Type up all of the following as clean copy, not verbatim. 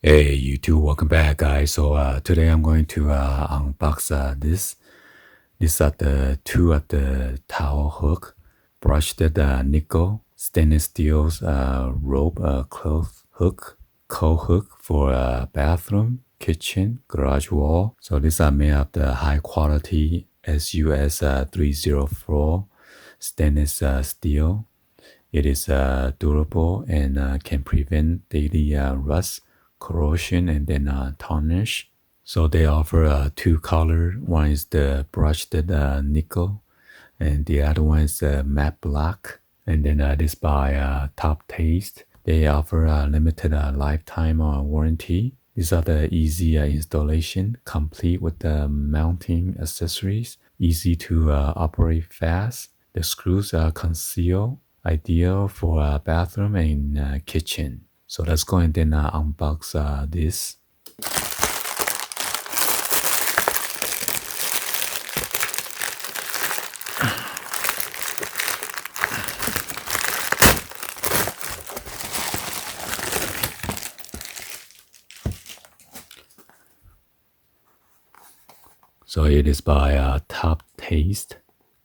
Hey YouTube, welcome back guys. So today I'm going to unbox this. These are the two of the towel hook, brushed nickel, stainless steel's rope cloth hook, coat hook for bathroom, kitchen, garage wall. So these are made of the high quality SUS 304 stainless steel. It is durable and can prevent daily rust, corrosion, and then tarnish. So they offer two color. One is the brushed nickel, and the other one is matte black. And then this by Top Taste. They offer a limited lifetime warranty. These are the easy installation, complete with the mounting accessories, easy to operate fast. The screws are concealed, ideal for bathroom and kitchen. So let's go and then unbox this. So it is by Top Taste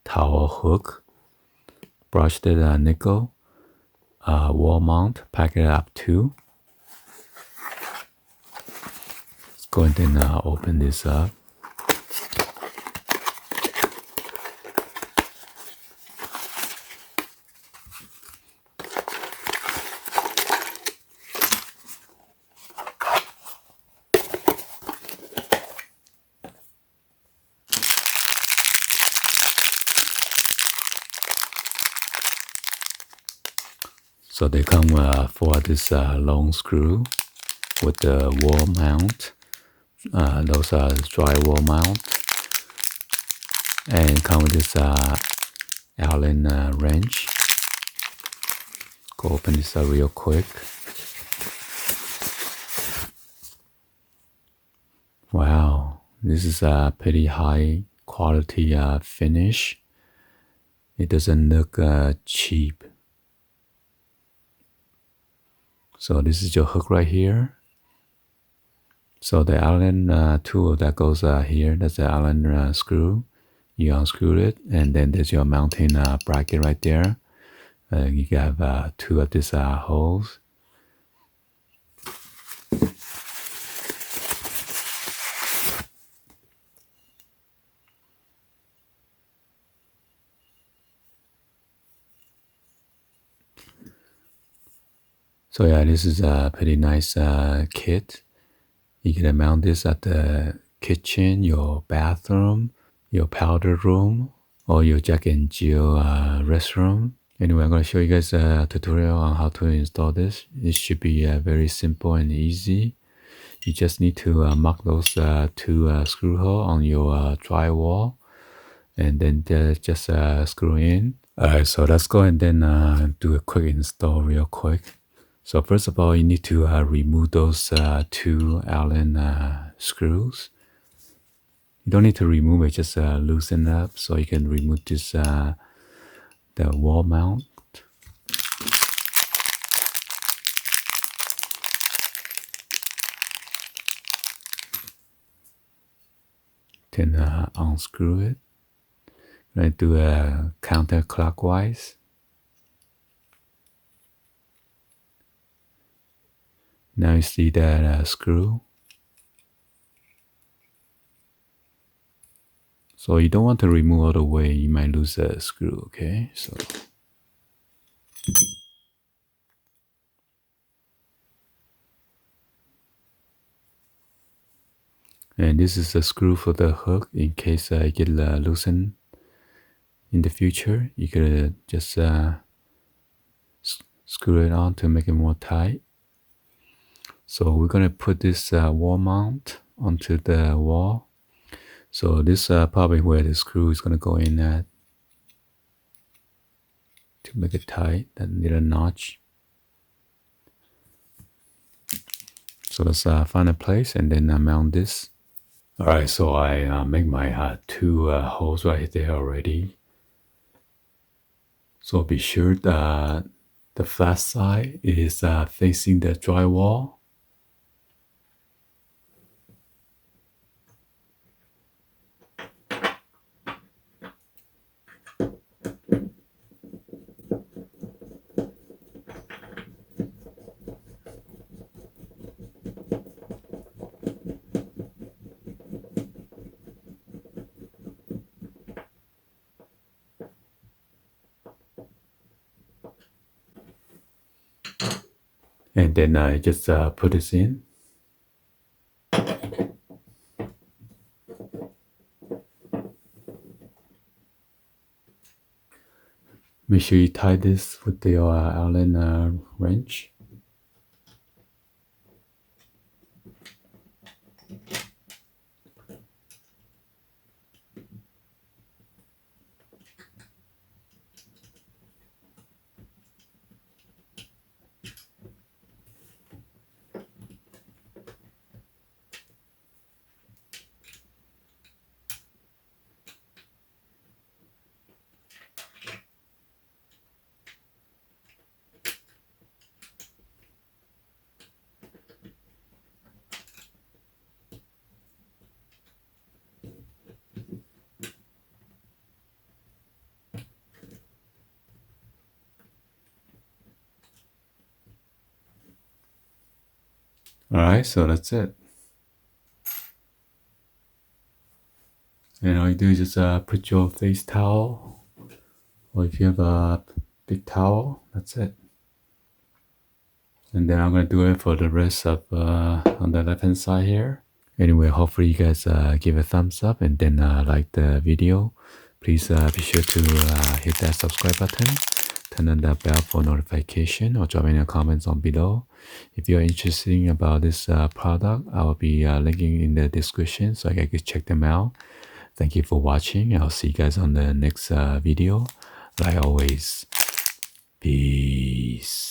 towel hook, brushed nickel, wall mount, packet up 2. Let's go and then open this up. So they come for this long screw with the wall mount. Those are drywall mount, and come with this Allen wrench. Go open this real quick. Wow, this is a pretty high quality finish. It doesn't look cheap. So this is your hook right here. So the Allen tool that goes here, that's the Allen screw. You unscrew it, and then there's your mounting bracket right there. You have two of these holes. So yeah, this is a pretty nice kit. You can mount this at the kitchen, your bathroom, your powder room, or your Jack and Jill restroom. Anyway, I'm going to show you guys a tutorial on how to install this. It should be very simple and easy. You just need to mark those two screw holes on your drywall, and then just screw in. Alright, so let's go and then do a quick install real quick. So first of all, you need to remove those two Allen screws. You don't need to remove it, just loosen up so you can remove this the wall mount. Then unscrew it. I'm going to do a counterclockwise. Now you see that screw. So you don't want to remove all the way, you might lose a screw, okay? So and this is a screw for the hook in case I get loosened in the future. You could just screw it on to make it more tight. So we're gonna put this wall mount onto the wall. So this probably where the screw is gonna go in at to make it tight, that little notch. So let's find a place and then mount this. Alright, so I make my two holes right there already. So be sure that the flat side is facing the drywall. And then I just put this in. Make sure you tie this with your Allen wrench. Alright, so that's it. And all you do is just put your face towel, or if you have a big towel, that's it. And then I'm gonna do it for the rest of on the left hand side here. Anyway, hopefully you guys give a thumbs up and then like the video. Please be sure to hit that subscribe button, turn on that bell for notification, or drop any comments on below. If you're interested about this product, I will be linking in the description so you can check them out. Thank you for watching. I'll see you guys on the next video. Like always, peace.